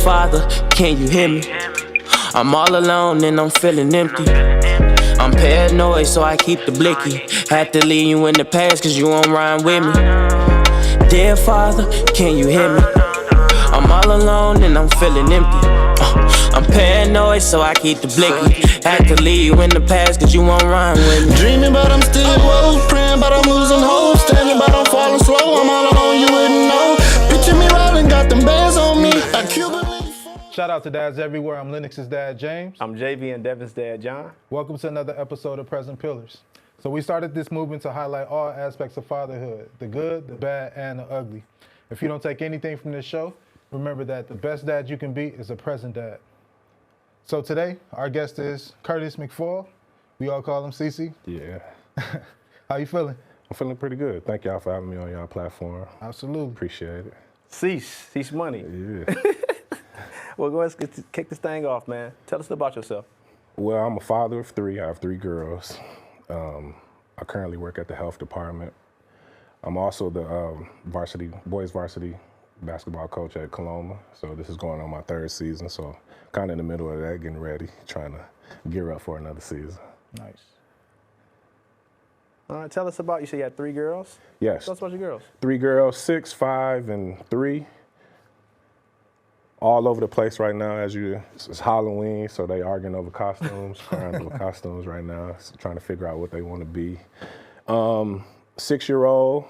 Father, can you hear me? I'm all alone and I'm feeling empty. I'm paranoid, so I keep the blicky. Had to leave you in the past, cause you won't rhyme with me. Dear Father, can you hear me? I'm all alone and I'm feeling empty. I'm paranoid, so I keep the blicky. Had to leave you in the past, cause you won't rhyme with me. Dreaming, but I'm still woke. Praying, but I'm losing hope. Standing, but I'm falling slow. I'm all alone, you wouldn't know. Picture me rolling, got them bands on me. Like Cuban. Shout out to dads everywhere. I'm Lennox's dad, James. I'm JV and Devin's dad, John. Welcome to another episode of Present Pillars. So we started this movement to highlight all aspects of fatherhood, the good, the bad, and the ugly. If you don't take anything from this show, remember that the best dad you can be is a present dad. So today, our guest is Curtis Mcfall. We all call him CC. Yeah. How you feeling? I'm feeling pretty good. Thank y'all for having me on y'all platform. Absolutely. Appreciate it. Cease money. Yeah. Well, go ahead and kick this thing off, man. Tell us about yourself. Well, I'm a father of three. I have three girls. I currently work at the health department. I'm also the boys varsity basketball coach at Coloma. So this is going on my third season. So kind of in the middle of that, getting ready, trying to gear up for another season. Nice. All right, tell us about, you say you had three girls? Yes. Tell us about your girls. Three girls, 6, 5, and 3. All over the place right now. It's Halloween, so they arguing over costumes, crying over costumes right now, trying to figure out what they want to be. 6-year-old,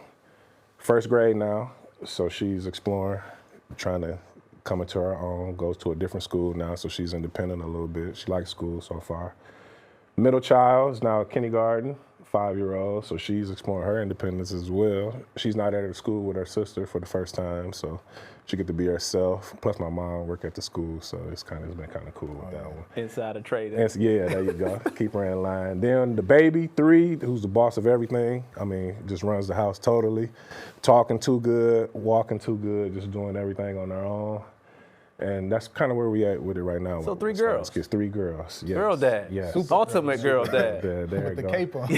first grade now, so she's exploring, trying to come into her own, goes to a different school now, so she's independent a little bit. She likes school so far. Middle child is now kindergarten, 5-year-old, so she's exploring her independence as well. She's not at her school with her sister for the first time, so she get to be herself. Plus my mom work at the school, so it's been kind of cool with that one. Inside a trade. Yeah, there you go. Keep her in line. Then the baby, 3, who's the boss of everything. I mean, just runs the house totally. Talking too good, walking too good, just doing everything on her own. And that's kind of where we at with it right now. So 3 girls? It's 3 girls, yes. Girl dad. Yes. Ultimate girl dad. There With you the go. cape on.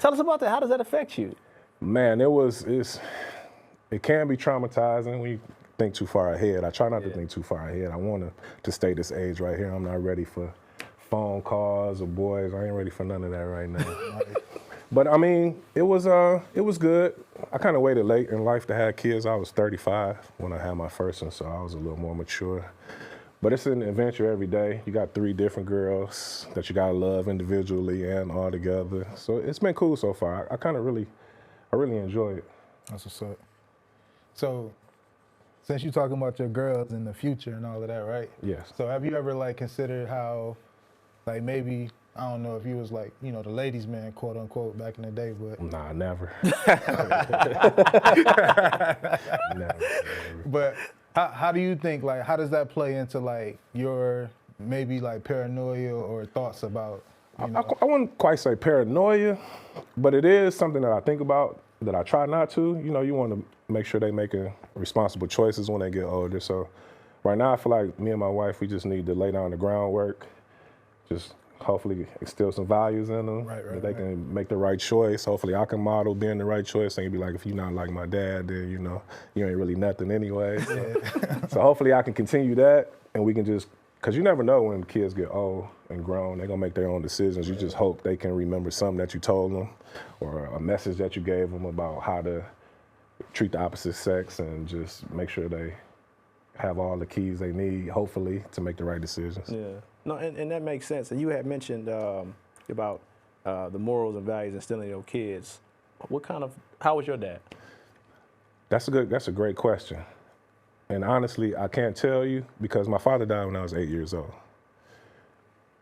Tell us about that. How does that affect you? Man, it can be traumatizing when you think too far ahead. I try not to think too far ahead. I want to stay this age right here. I'm not ready for phone calls or boys. I ain't ready for none of that right now. But I mean, it was good. I kind of waited late in life to have kids. I was 35 when I had my first one, so I was a little more mature. But it's an adventure every day. You got 3 different girls that you gotta love individually and all together. So it's been cool so far. I really enjoy it. That's what's up. So, since you're talking about your girls in the future and all of that, right? Yes. So have you ever considered how, maybe, I don't know if you was the ladies' man, quote unquote, back in the day, but. Nah, never. Never. But how do you think, how does that play into your maybe paranoia or thoughts about, I wouldn't quite say paranoia, but it is something that I think about that I try not to. You want to make sure they making responsible choices when they get older. So right now I feel like me and my wife, we just need to lay down the groundwork, just hopefully instill some values in them, that they can make the right choice. Hopefully I can model being the right choice. They can be like, if you're not like my dad, then you ain't really nothing anyway. So hopefully I can continue that, and we can just, because you never know when kids get old and grown, they're gonna make their own decisions. You just hope they can remember something that you told them or a message that you gave them about how to treat the opposite sex, and just make sure they have all the keys they need, hopefully, to make the right decisions. Yeah. No, and that makes sense. And you had mentioned about the morals and values instilling in your kids. How was your dad? That's a great question. And honestly, I can't tell you, because my father died when I was 8 years old.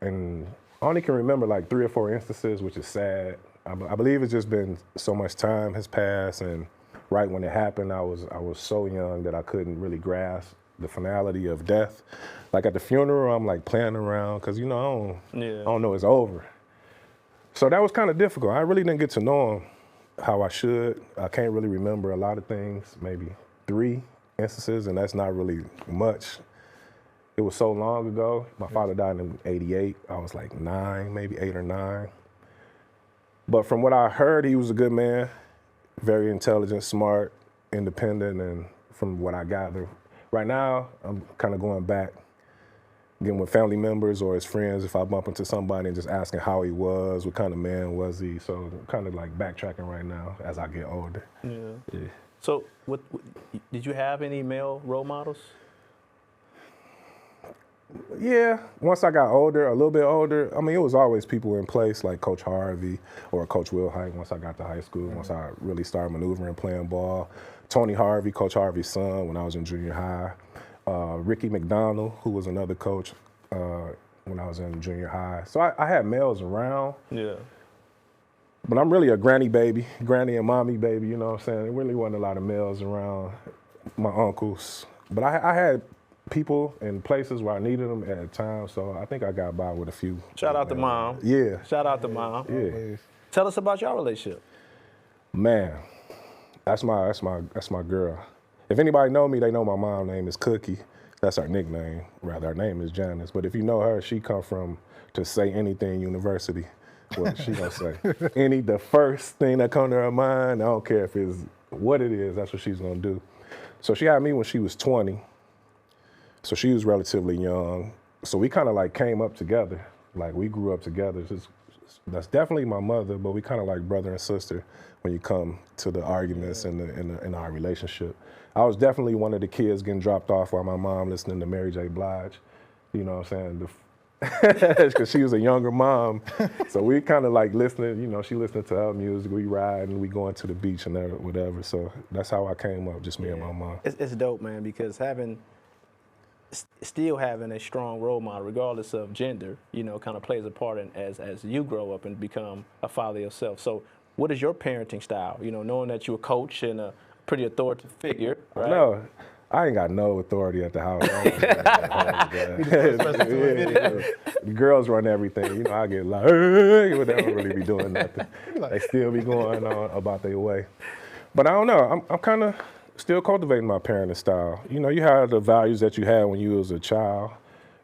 And I only can remember 3 or 4 instances, which is sad. I believe it's just been so much time has passed, and right when it happened, I was so young that I couldn't really grasp the finality of death. Like at the funeral, I'm playing around, because I don't know it's over. So that was kind of difficult. I really didn't get to know him how I should. I can't really remember a lot of things, maybe 3 instances, and that's not really much. It was so long ago. My father died in '88. I was 9, maybe 8 or 9. But from what I heard, he was a good man, very intelligent, smart, independent, and from what I gather, right now, I'm kind of going back, getting with family members or his friends if I bump into somebody and just asking how he was, what kind of man was he. So kind of like backtracking right now as I get older. Yeah. So did you have any male role models? Yeah, once I got older, a little bit older, I mean, it was always people in place like Coach Harvey or Coach Will Height once I got to high school, once I really started maneuvering, playing ball. Tony Harvey, Coach Harvey's son when I was in junior high. Ricky McDonald, who was another coach when I was in junior high. So I had males around. Yeah. But I'm really a granny baby, granny and mommy baby, you know what I'm saying? There really wasn't a lot of males around, my uncles. But I had people in places where I needed them at a time, so I think I got by with a few. Shout out to Mom. Yeah. Shout out to Mom. Yeah. Tell us about your relationship. Man, that's my girl. If anybody know me, they know my mom's name is Cookie. That's our nickname. Rather, her name is Janice. But if you know her, she come from To Say Anything University. What she gonna say? The first thing that come to her mind, I don't care if it's what it is, that's what she's gonna do. So she had me when she was 20. So she was relatively young. So we kind of like came up together. Like we grew up together. That's definitely my mother, but we kind of like brother and sister when you come to the arguments in our relationship. I was definitely one of the kids getting dropped off while my mom listening to Mary J. Blige. You know what I'm saying? Because she was a younger mom. So we kind of like listening, you know, she listening to her music, we ride and we going to the beach and whatever. So that's how I came up, just me and my mom. It's dope, man, because still having a strong role model, regardless of gender, you know, kind of plays a part in as you grow up and become a father yourself. So what is your parenting style? You know, knowing that you're a coach and a pretty authoritative figure, right? No, I ain't got no authority at the house. The girls run everything. You know, I get like, hey, but they don't really be doing nothing. They still be going on about their way. But I don't know. I'm kind of still cultivating my parenting style. You know, you have the values that you had when you was a child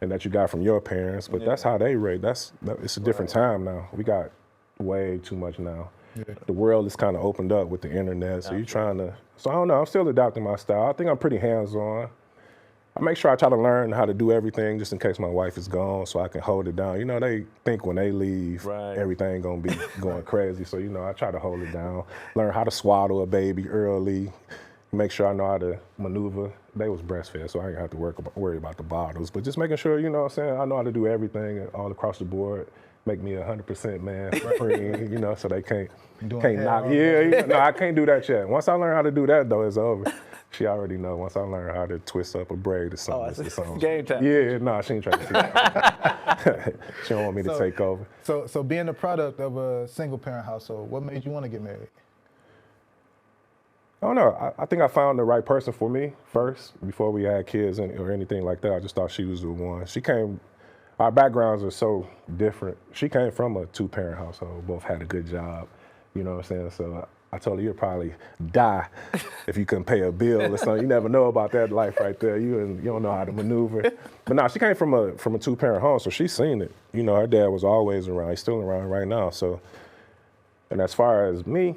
and that you got from your parents, but that's how they raised. It's a different time now. We got way too much now. Yeah. The world is kind of opened up with the internet, so you're trying to, so I don't know, I'm still adapting my style. I think I'm pretty hands-on. I make sure I try to learn how to do everything just in case my wife is gone so I can hold it down. You know, they think when they leave, everything gonna be going crazy. So, you know, I try to hold it down, learn how to swaddle a baby early, make sure I know how to maneuver. They was breastfed, so I didn't have to worry about the bottles. But just making sure, you know what I'm saying, I know how to do everything all across the board. Make me 100% man free, you know, so they can't knock. Yeah, no, I can't do that yet. Once I learn how to do that, though, it's over. She already know. Once I learn how to twist up a braid or something, it's game time. Yeah, no, she ain't trying to see that. She don't want me to take over. So being a product of a single parent household, what made you want to get married? I don't know. I think I found the right person for me first before we had kids or anything like that. I just thought she was the one. Our backgrounds are so different. She came from a two-parent household, both had a good job, you know what I'm saying? So I told her, you'll probably die if you couldn't pay a bill or something. You never know about that life right there. You don't know how to maneuver. But no, she came from a two-parent home, so she's seen it. You know, her dad was always around. He's still around right now. So, and as far as me,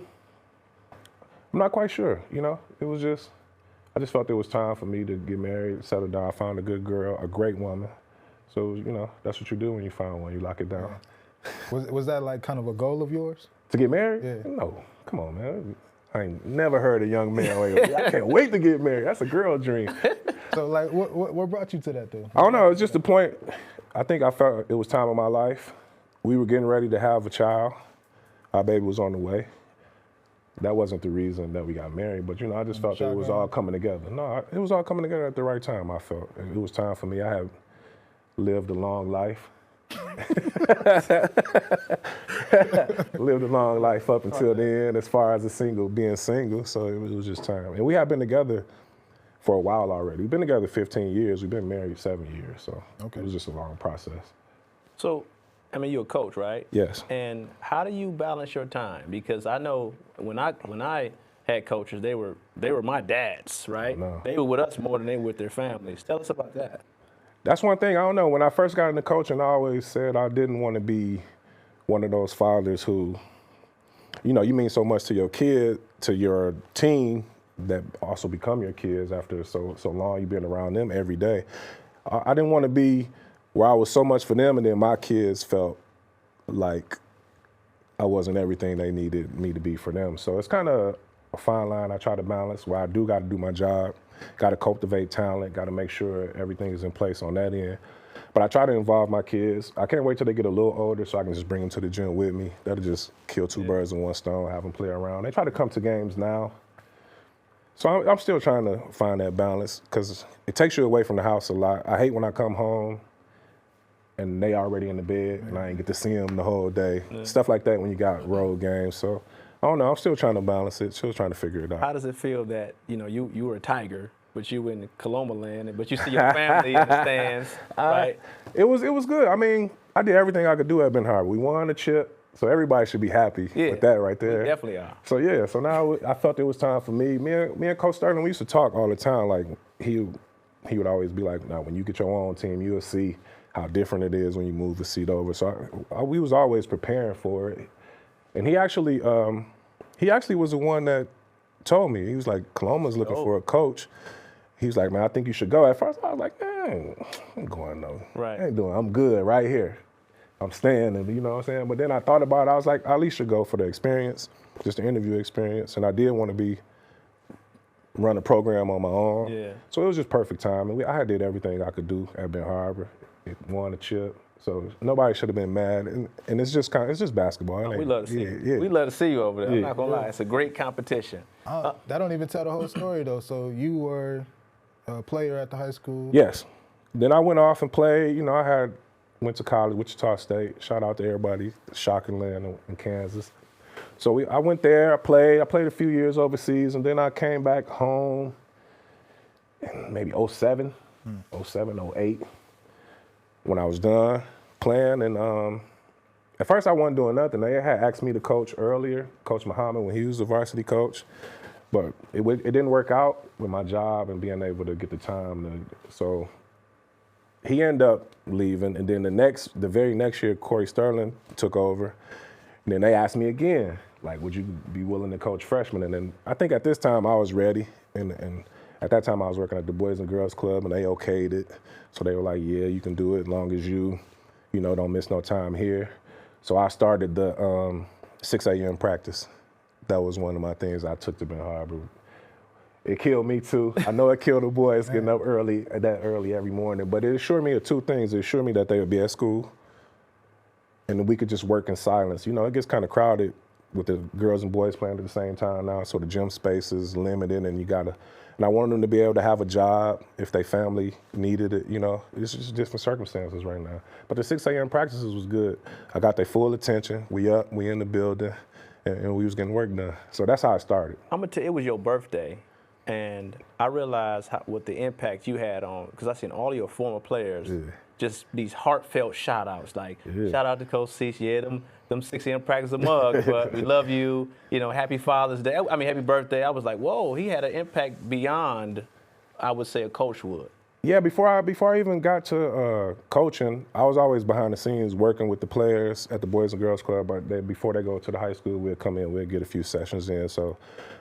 I'm not quite sure, you know? I just felt it was time for me to get married, settle down. I found a good girl, a great woman. So, you know, that's what you do when you find one, you lock it down. Was that like kind of a goal of yours? To get married? Yeah. No, come on, man. I ain't never heard a young man like, I can't wait to get married. That's a girl dream. So like, what brought you to that though? I don't know, it's just the point. I think I felt it was time in my life. We were getting ready to have a child. Our baby was on the way. That wasn't the reason that we got married, but you know, I just felt that it was all coming together. No, it was all coming together at the right time, I felt. It was time for me. I had lived a long life. Lived a long life up until then, as far as being single, so it was just time. And we had been together for a while already. We've been together 15 years. We've been married 7 years, so it was just a long process. So, I mean, you're a coach, right? Yes. And how do you balance your time? Because I know when I had coaches, they were my dads, right? They were with us more than they were with their families. Tell us about that. That's one thing, I don't know. When I first got into coaching, I always said I didn't want to be one of those fathers who, you know, you mean so much to your kid, to your team, that also become your kids after so long you've been around them every day. I didn't want to be where I was so much for them and then my kids felt like I wasn't everything they needed me to be for them. So it's kind of a fine line I try to balance where I do got to do my job, got to cultivate talent, got to make sure everything is in place on that end. But I try to involve my kids. I can't wait till they get a little older so I can just bring them to the gym with me. That'll just kill two birds with one stone, have them play around. They try to come to games now. So I'm still trying to find that balance because it takes you away from the house a lot. I hate when I come home and they already in the bed and I ain't get to see them the whole day. Stuff like that when you got road games. So I don't know, I'm still trying to balance it, still trying to figure it out. How does it feel that, you were a Tiger, but you in Coloma land, but you see your family in the stands, right? It was good. I mean, I did everything I could do at Ben Harbor. We won the chip, so everybody should be happy with that right there. We definitely are. So yeah, so now I felt it was time for me. Me and Coach Sterling, we used to talk all the time. Like he would always be like, "Now, when you get your own team, you'll see how different it is when you move the seat over." So we was always preparing for it. And he actually was the one that told me. He was like, "Coloma's looking for a coach." He was like, "Man, I think you should go." At first, I was like, "Man, I ain't going no. Right. I ain't doing. I'm good right here. I'm staying." And you know what I'm saying. But then I thought about it. I was like, I at least should go for the experience, just the interview experience. And I did want to run a program on my own. Yeah. So it was just perfect time. And I did everything I could do at Ben Harbor. It won a chip. So nobody should have been mad, and it's just basketball. We love to see you. We love to see you over there. I'm not gonna lie, it's a great competition. That don't even tell the whole story though. So you were a player at the high school. Yes. Then I went off and played. I went to college, Wichita State. Shout out to everybody, shocking land in Kansas. So I went there. I played a few years overseas, and then I came back home in maybe 07, 08. When I was done playing, and at first I wasn't doing nothing. They had asked me to coach earlier, Coach Muhammad, when he was a varsity coach, but it didn't work out with my job and being able to get the time. So he ended up leaving, and then the very next year, Corey Sterling took over, and then they asked me again, like, would you be willing to coach freshmen? And then I think at this time I was ready, and at that time I was working at the Boys and Girls Club, and they okayed it. So they were like, yeah, you can do it as long as you don't miss no time here. So I started the 6 a.m. practice. That was one of my things I took to Ben Harbor. It killed me too. I know it killed the boys getting up early every morning, but it assured me of two things. It assured me that they would be at school and we could just work in silence. It gets kind of crowded with the girls and boys playing at the same time now, so the gym space is limited and I wanted them to be able to have a job if their family needed it, It's just different circumstances right now. But the 6 a.m. practices was good. I got their full attention. We in the building, and we was getting work done. So that's how it started. I'm gonna tell you, it was your birthday, and I realized what the impact you had on, because I seen all your former players, just these heartfelt shout outs, like shout out to Coach Cease, them 6 a.m. practice a mug, but we love you, happy Father's Day, happy birthday. I was like, whoa, he had an impact beyond, I would say, a coach would. Yeah, before I even got to coaching, I was always behind the scenes working with the players at the Boys and Girls Club. But before they go to the high school, we'd come in, we'd get a few sessions in. So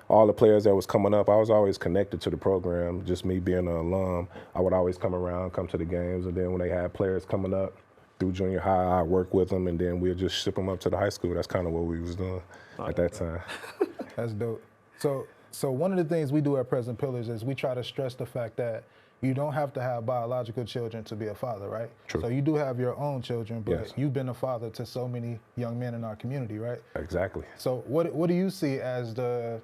all the players that was coming up, I was always connected to the program. Just me being an alum, I would always come to the games. And then when they had players coming up through junior high, I'd work with them, and then we'd just ship them up to the high school. That's kind of what we was doing at that time. That's dope. So one of the things we do at Present Pillars is we try to stress the fact that you don't have to have biological children to be a father, right? True. So you do have your own children, but Yes. you've been a father to so many young men in our community, right? Exactly. So what do you see as the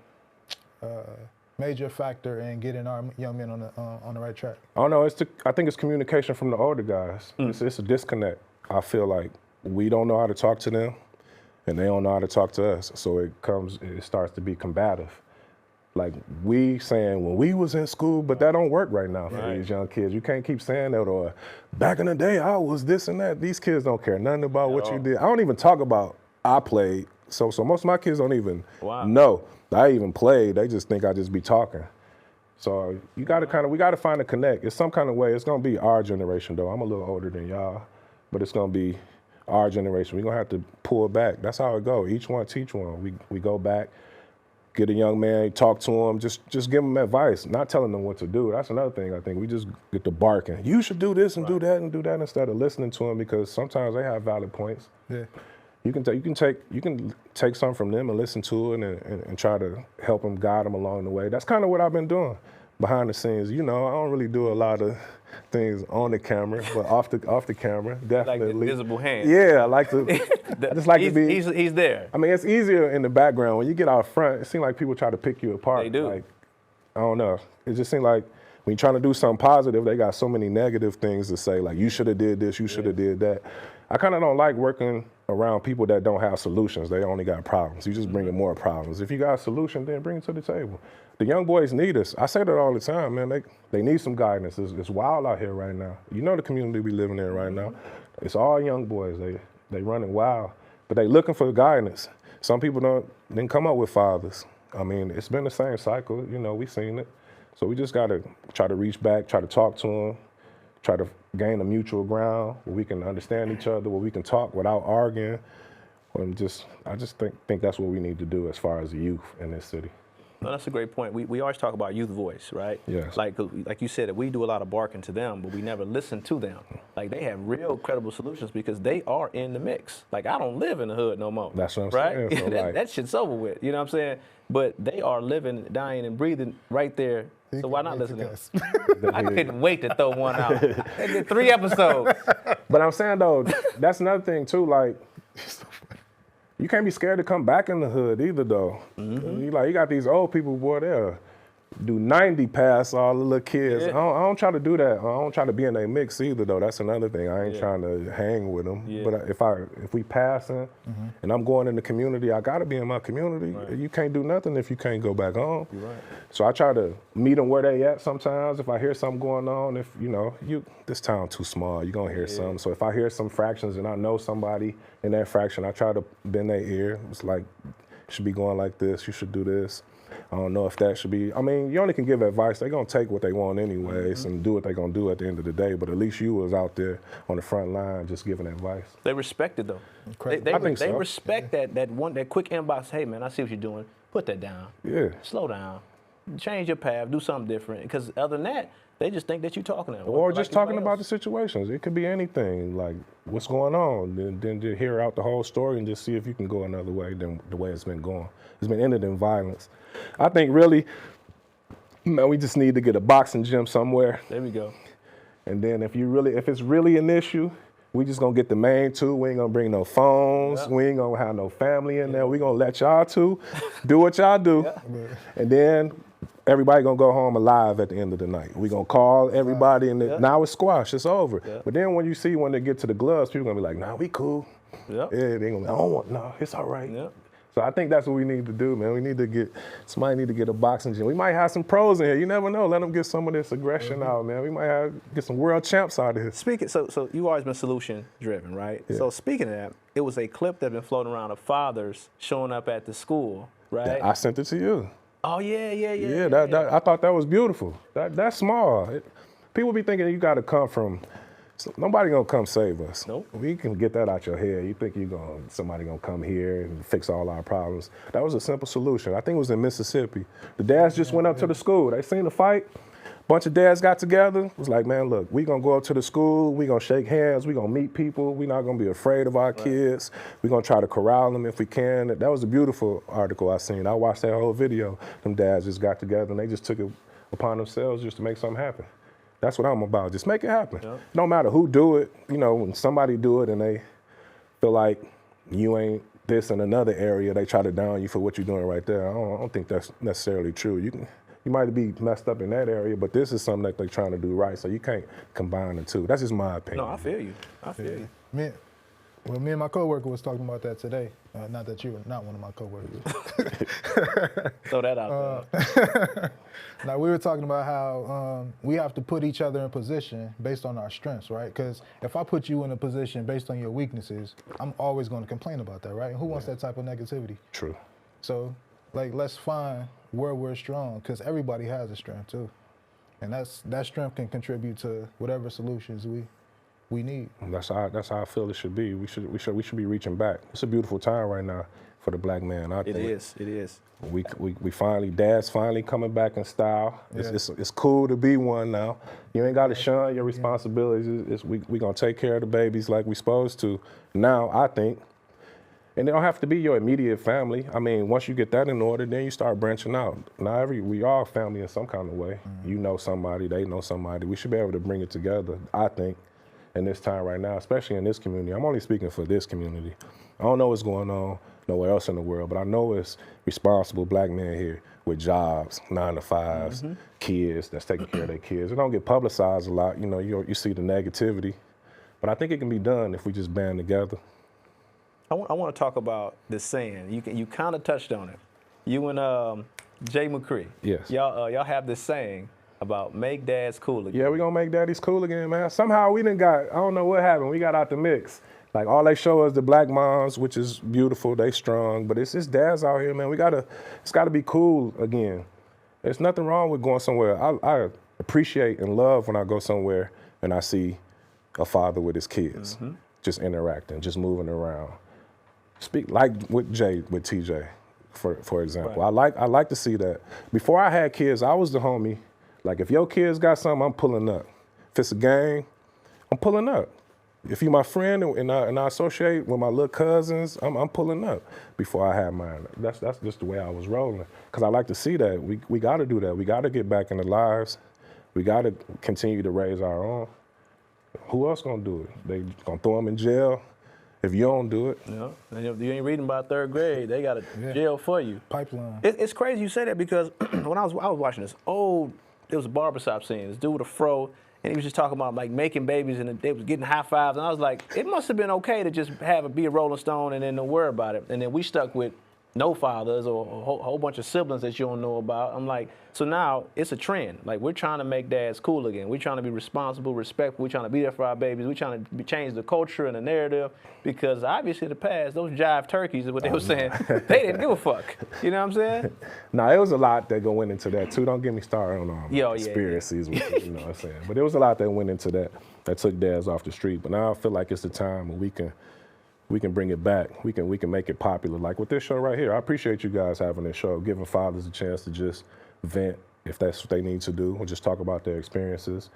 major factor in getting our young men on the right track? I don't know. I think it's communication from the older guys. It's a disconnect. I feel like we don't know how to talk to them, and they don't know how to talk to us. So it starts to be combative. Like we saying when we was in school, but that don't work right now for these young kids. You can't keep saying that, or back in the day I was this and that. These kids don't care nothing about what you did. I don't even talk about I played. So most of my kids don't even know I even played. They just think I just be talking. So we got to find a connect. It's some kind of way. It's gonna be our generation though. I'm a little older than y'all, but it's gonna be our generation. We're gonna have to pull back. That's how it go. Each one teach one. We go back. get a young man, talk to him, just give him advice, not telling them what to do. That's another thing I think. We just get to barking. You should do this and do that and do that instead of listening to them, because sometimes they have valid points. Yeah. You can take something from them and listen to it and try to help them, guide them along the way. That's kind of what I've been doing behind the scenes. You know, I don't really do a lot of things on the camera, but off the camera, definitely. Like the invisible hand. Yeah, I like to. I just like to be. He's there. I mean, it's easier in the background. When you get out front, it seems like people try to pick you apart. They do. Like, I don't know. It just seems like when you're trying to do something positive, they got so many negative things to say. Like, you should have did this, you should have did that. I kind of don't like working around people that don't have solutions. They only got problems. You just bring in more problems. If you got a solution, then bring it to the table. The young boys need us. I say that all the time, man. They need some guidance. It's wild out here right now. You know the community we living in right now. It's all young boys. They running wild, but they looking for guidance. Some people didn't come up with fathers. I mean, it's been the same cycle. You know, we've seen it. So we just gotta try to reach back, try to talk to them, try to gain a mutual ground where we can understand each other, where we can talk without arguing. I just think that's what we need to do as far as the youth in this city. No, that's a great point. We always talk about youth voice, right? Yes. Like you said, we do a lot of barking to them, but we never listen to them. Like, they have real credible solutions because they are in the mix. Like, I don't live in the hood no more. That's what I'm right? saying. So that shit's over with. You know what I'm saying? But they are living, dying, and breathing right there. So why not listen to them? I couldn't wait to throw one out. They did 3 episodes. But I'm saying, though, that's another thing, too. Like, you can't be scared to come back in the hood either, though. Mm-hmm. You got these old people, boy, they'll do 90 past all the little kids. Yeah. I don't try to do that. I don't try to be in their mix either, though. That's another thing. I ain't trying to hang with them. Yeah. But if we passing and I'm going in the community, I got to be in my community. Right. You can't do nothing if you can't go back home. You're right. So I try to meet them where they at sometimes. If I hear something going on, if this town too small, you're going to hear something. So if I hear some fractions and I know somebody in that fraction, I try to bend their ear. It's like, you should be going like this. You should do this. I don't know if that should be. I mean, you only can give advice. They're going to take what they want anyways and do what they're going to do at the end of the day. But at least you was out there on the front line just giving advice. They respect it, though. I think so. They respect that quick inbox. Hey, man, I see what you're doing. Put that down. Yeah. Slow down. Change your path. Do something different. Because other than that, they just think that you're talking to them. Or just talking about the situations. It could be anything, like what's going on. Then just hear out the whole story and just see if you can go another way than the way it's been going. It's been ended in violence. I think really, we just need to get a boxing gym somewhere. There we go. And then if it's really an issue, we just gonna get the main two. We ain't gonna bring no phones. We ain't gonna have no family in there. We gonna let y'all two do what y'all do. And then everybody gonna go home alive at the end of the night. We gonna call everybody, and now it's squash. It's over. But then when they get to the gloves, people gonna be like, "Nah, we cool." Yeah, they gonna be like, "I don't want. No, it's all right." So I think that's what we need to do, man. Somebody need to get a boxing gym. We might have some pros in here. You never know. Let them get some of this aggression out, man. We might get some world champs out of here. So you've always been solution driven, right? Yeah. So speaking of that, it was a clip that been floating around of fathers showing up at the school, right? I sent it to you. Oh yeah. Yeah, I thought that was beautiful. That's small. People be thinking you got to come from. So nobody gonna come save us. Nope. We can get that out your head. You think somebody gonna come here and fix all our problems? That was a simple solution. I think it was in Mississippi. The dads just went up to the school. They seen the fight. Bunch of dads got together. Was like, man, look, we gonna go up to the school. We gonna shake hands. We gonna meet people. We not gonna be afraid of our kids. We gonna try to corral them if we can. That was a beautiful article I seen. I watched that whole video. Them dads just got together and they just took it upon themselves just to make something happen. That's what I'm about. Just make it happen. Yep. No matter who do it, when somebody do it and they feel like you ain't this in another area, they try to down you for what you're doing right there. I don't think that's necessarily true. You might be messed up in that area, but this is something that they're trying to do right, so you can't combine the two. That's just my opinion. No, I feel you. Me and my coworker was talking about that today. Not that you were not one of my coworkers. Throw that out there. Now, we were talking about how we have to put each other in position based on our strengths, right? Because if I put you in a position based on your weaknesses, I'm always going to complain about that, right? And who wants that type of negativity? True. So, let's find where we're strong, because everybody has a strength too. And that strength can contribute to whatever solutions we need. That's how I feel it should be. We should be reaching back. It's a beautiful time right now for the black man. I think It is. we finally, dad's finally coming back in style. It's cool to be one now. You ain't got to shun your responsibilities. We gonna take care of the babies like we supposed to. Now I think, and they don't have to be your immediate family. I mean, once you get that in order, then you start branching out. Now we are family in some kind of way. You know somebody, they know somebody. We should be able to bring it together. I think. In this time right now, especially in this community. I'm only speaking for this community. I don't know what's going on nowhere else in the world, but I know it's responsible black men here with jobs, 9 to 5s, kids that's taking care of their kids. It don't get publicized a lot. You know, you see the negativity, but I think it can be done if we just band together. I want to talk about this saying. You kind of touched on it. You and Jay McCree. Yes. Y'all have this saying about make dads cool again. Yeah, we gonna make daddies cool again, man. Somehow we done got, I don't know what happened, we got out the mix. Like all they show us the black moms, which is beautiful, they strong, but it's just dads out here, man. It's gotta be cool again. There's nothing wrong with going somewhere. I appreciate and love when I go somewhere and I see a father with his kids, just interacting, just moving around. Speak like with TJ, for example. Right. I like to see that. Before I had kids, I was the homie. Like if your kids got something, I'm pulling up. If it's a gang, I'm pulling up. If you my friend and I associate with my little cousins, I'm pulling up before I had mine. That's just the way I was rolling. Cause I like to see that. We gotta do that. We gotta get back in the lives. We gotta continue to raise our own. Who else gonna do it? They gonna throw them in jail if you don't do it. Yeah. And if you ain't reading about 3rd grade, they got a jail for you. Pipeline. It's crazy you say that because when I was watching this it was a barbershop scene. This dude with a fro, and he was just talking about like making babies, and they was getting high fives. And I was like, it must have been okay to just be a Rolling Stone and then don't worry about it. And then we stuck with no fathers or a whole bunch of siblings that you don't know about. I'm like, so now it's a trend. Like we're trying to make dads cool again. We're trying to be responsible, respectful. We're trying to be there for our babies. We're trying to change the culture and the narrative because obviously in the past, those jive turkeys is what they were saying. They didn't give a fuck. You know what I'm saying? Nah, it was a lot that went into that too. Don't get me started on conspiracies. With it, you know what I'm saying? But there was a lot that went into that took dads off the street. But now I feel like it's the time when we can bring it back. We can make it popular. Like with this show right here, I appreciate you guys having this show, giving fathers a chance to just vent if that's what they need to do, or just talk about their experiences.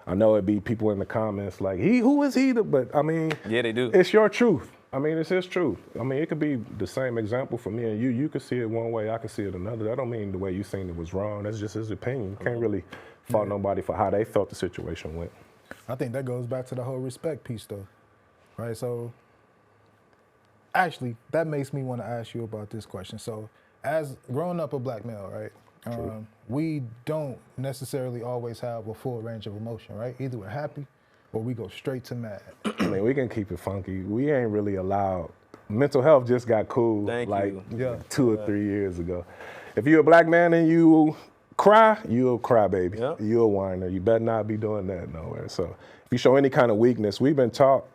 I know it'd be people in the comments like, who is he? But I mean, yeah, they do. It's your truth. I mean, it's his truth. I mean, it could be the same example for me and you. You could see it one way, I could see it another. That don't mean the way you seen it was wrong. That's just his opinion. You can't really fault nobody for how they felt the situation went. I think that goes back to the whole respect piece though, right? So actually, that makes me want to ask you about this question. So, as growing up a black male, right, we don't necessarily always have a full range of emotion, right? Either we're happy or we go straight to mad. I mean, we can keep it funky. We ain't really allowed. Mental health just got cool 2 or 3 years ago. If you're a black man and you cry, you'll cry, baby. Yep. You're a whiner. You better not be doing that nowhere. So if you show any kind of weakness, we've been taught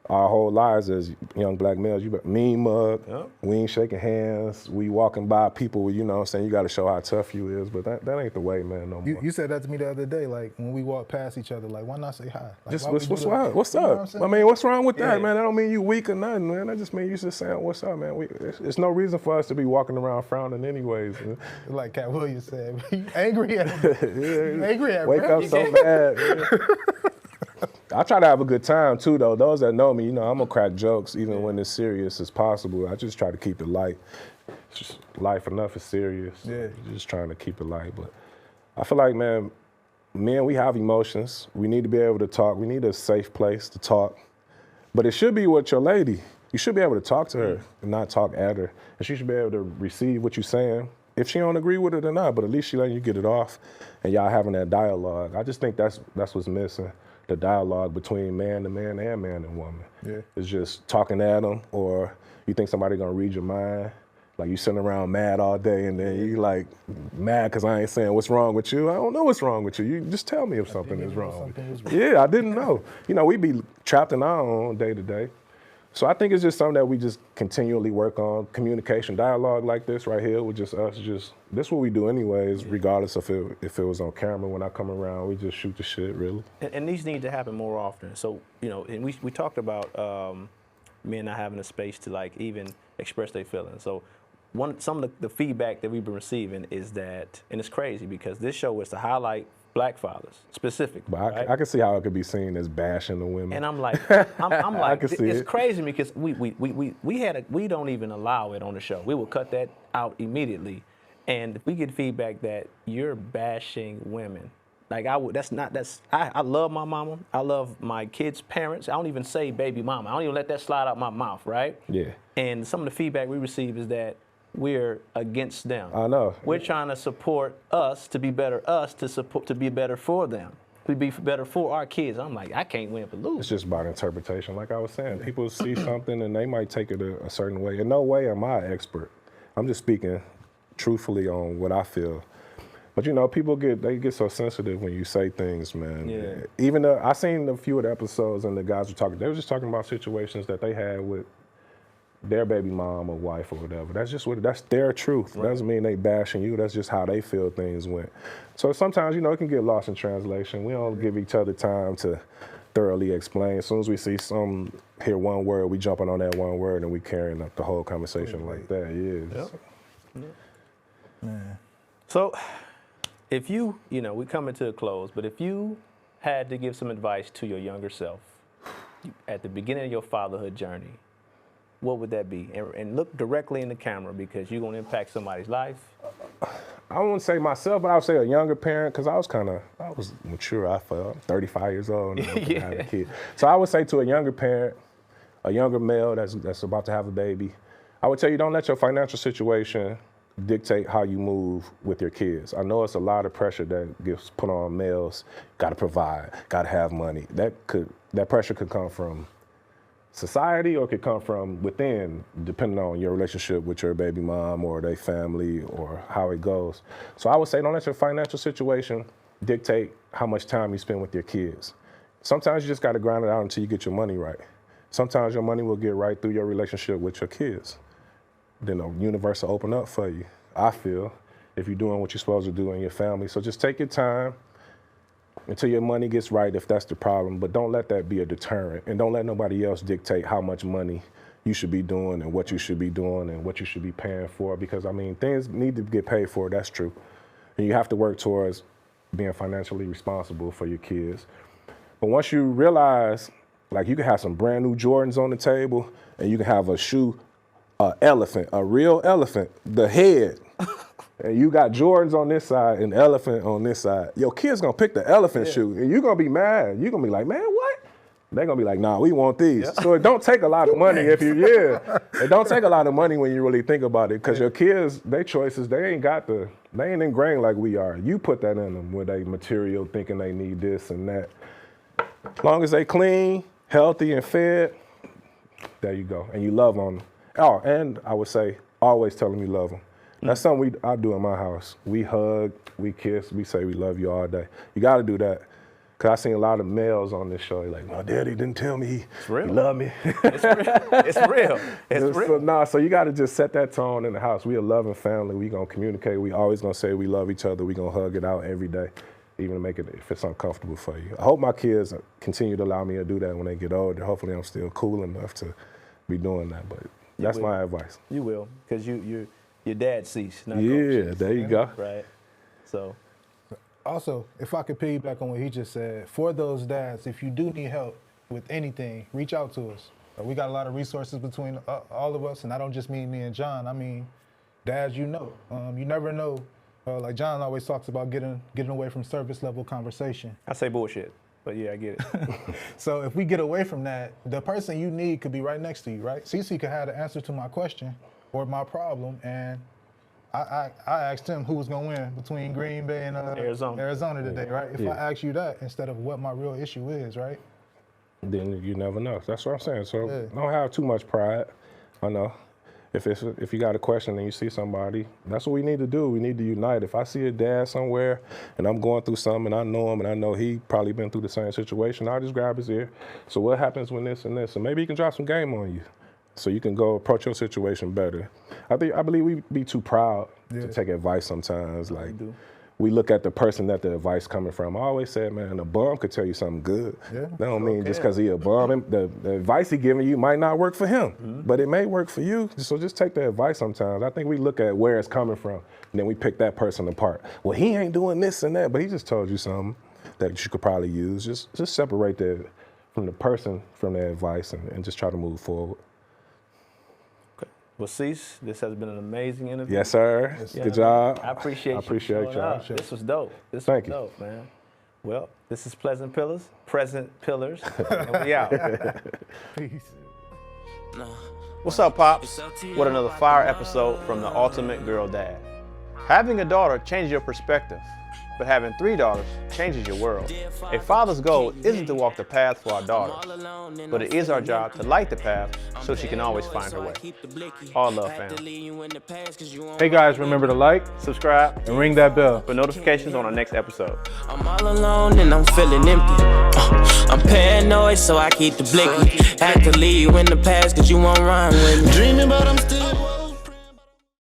our whole lives as young black males, you mean mug, we ain't shaking hands, we walking by people, you know what I'm saying, you gotta show how tough you is, but that ain't the way, man, no more. You said that to me the other day, like when we walk past each other, like why not say hi? Like, just what's up? What's up? I mean, what's wrong with that, man? That don't mean you weak or nothing, man. That just mean you just saying what's up, man. It's no reason for us to be walking around frowning anyways. Like Cat Williams said, angry at angry at wake up so mad. I try to have a good time too, though. Those that know me, you know, I'm gonna crack jokes even when it's serious as possible. I just try to keep it light. It's just life enough is serious. Yeah. Just trying to keep it light. But I feel like, man, men, we have emotions. We need to be able to talk. We need a safe place to talk. But it should be with your lady. You should be able to talk to her and not talk at her. And she should be able to receive what you're saying. If she don't agree with it or not, but at least she letting you get it off and y'all having that dialogue. I just think that's what's missing. The dialogue between man to man and man and woman. Yeah. It's just talking at them, or you think somebody gonna read your mind. Like you sitting around mad all day and then you like mad because I ain't saying what's wrong with you. I don't know what's wrong with you. You just tell me if something is wrong. Yeah, I didn't know. You know, we be trapped in our own day to day. So I think it's just something that we just continually work on. Communication, dialogue like this right here with just us. This is what we do anyways, regardless of if it was on camera. When I come around, we just shoot the shit, really. And these need to happen more often. So, you know, and we talked about men not having a space to like even express their feelings. So some of the feedback that we've been receiving is that, and it's crazy because this show is to highlight Black fathers specifically. But right? I can see how it could be seen as bashing the women. And I'm like, I can see it's crazy because we don't even allow it on the show. We will cut that out immediately, and if we get feedback that you're bashing women, like I love my mama. I love my kids' parents. I don't even say baby mama. I don't even let that slide out my mouth, right? Yeah. And some of the feedback we receive is that we're against them. I know. We're trying to support us to be better, to be better for them, to be better for our kids. I'm like, I can't win for lose. It's just about interpretation. Like I was saying, people see something and they might take it a certain way. In no way am I an expert. I'm just speaking truthfully on what I feel. But you know, people get so sensitive when you say things, man. Yeah. Even I seen a few of the episodes and the guys were talking. They were just talking about situations that they had with their baby mom or wife or whatever. That's their truth. Right. Doesn't mean they bashing you. That's just how they feel things went. So sometimes, you know, it can get lost in translation. We don't give each other time to thoroughly explain. As soon as we see hear one word, we jumping on that one word and we carrying up the whole conversation like that. Yeah. Yep. Man. So if you know, we coming to a close, but if you had to give some advice to your younger self at the beginning of your fatherhood journey, what would that be? And look directly in the camera because you're going to impact somebody's life. I wouldn't say myself, but I would say a younger parent because I was mature. I felt 35 years old and I had a kid. So I would say to a younger parent, a younger male that's about to have a baby, I would tell you don't let your financial situation dictate how you move with your kids. I know it's a lot of pressure that gets put on males. Got to provide, got to have money. That pressure could come from society or it could come from within, depending on your relationship with your baby mom or their family or how it goes. So I would say don't let your financial situation dictate how much time you spend with your kids. Sometimes you just got to grind it out until you get your money right. Sometimes your money will get right through your relationship with your kids. Then the universe will open up for you, I feel, if you're doing what you're supposed to do in your family. So just take your time until your money gets right, if that's the problem, but don't let that be a deterrent, and don't let nobody else dictate how much money you should be doing and what you should be doing and what you should be paying for, because I mean, things need to get paid for, that's true. And you have to work towards being financially responsible for your kids. But once you realize, like, you can have some brand new Jordans on the table and you can have a shoe, elephant, a real elephant, the head, and you got Jordans on this side and elephant on this side, your kid's gonna pick the elephant shoe and you're gonna be mad. You're gonna be like, man, what? They're gonna be like, nah, we want these. Yeah. So it don't take a lot of money it don't take a lot of money when you really think about it, because your kids, their choices, they ain't ingrained like we are. You put that in them with a material thinking they need this and that. As long as they clean, healthy, and fed, there you go. And you love on them. Oh, and I would say, always tell them you love them. That's something I do in my house. We hug, we kiss, we say we love you all day. You got to do that. Because I seen a lot of males on this show. They're like, my daddy didn't tell me he loved me. It's real. It's real. So you got to just set that tone in the house. We a loving family. We going to communicate. We always going to say we love each other. We going to hug it out every day, even to make it if it's uncomfortable for you. I hope my kids continue to allow me to do that when they get older. Hopefully I'm still cool enough to be doing that. But that's my advice. You will, because your dad ceased. Yeah, there you go. Right. So. Also, if I could piggyback on what he just said, for those dads, if you do need help with anything, reach out to us. We got a lot of resources between all of us, and I don't just mean me and John. I mean, dads, you know. You never know. Like John always talks about getting away from surface level conversation. I say bullshit, but yeah, I get it. So if we get away from that, the person you need could be right next to you, right? Cece could have the answer to my question or my problem, and I asked him who was going to win between Green Bay and Arizona today, right? If I ask you that instead of what my real issue is, right? Then you never know. That's what I'm saying. So don't have too much pride. I know. if you got a question and you see somebody, that's what we need to do. We need to unite. If I see a dad somewhere and I'm going through something and I know him and I know he probably been through the same situation, I'll just grab his ear. So what happens when this and this? And maybe he can drop some game on you so you can go approach your situation better. I believe we be too proud to take advice sometimes. Like, we look at the person that the advice coming from. I always said, man, a bum could tell you something good. That don't mean just because he a bum, the advice he giving you might not work for him, but it may work for you. So just take the advice sometimes. I think we look at where it's coming from, and then we pick that person apart. Well, he ain't doing this and that, but he just told you something that you could probably use. Just separate that from the person from the advice and just try to move forward. Well, Cease, this has been an amazing interview. Yes, sir. Good job. I appreciate you. I appreciate y'all. This was dope. This Thank was dope, man. Well, this is Present Pillars, and we out. Peace. What's up, Pops? What another fire episode from the Ultimate Girl Dad. Having a daughter changes your perspective, but having 3 daughters changes your world. A father's goal isn't to walk the path for our daughter, but it is our job to light the path so she can always find her way. All love, fam. Hey guys, remember to like, Subscribe, and ring that bell. for notifications on our next episode. I'm all alone and I'm feeling empty. I'm paranoid, so I keep the blicky. Had to leave you in the past cause you won't rhyme with me. Dreaming, but I'm still.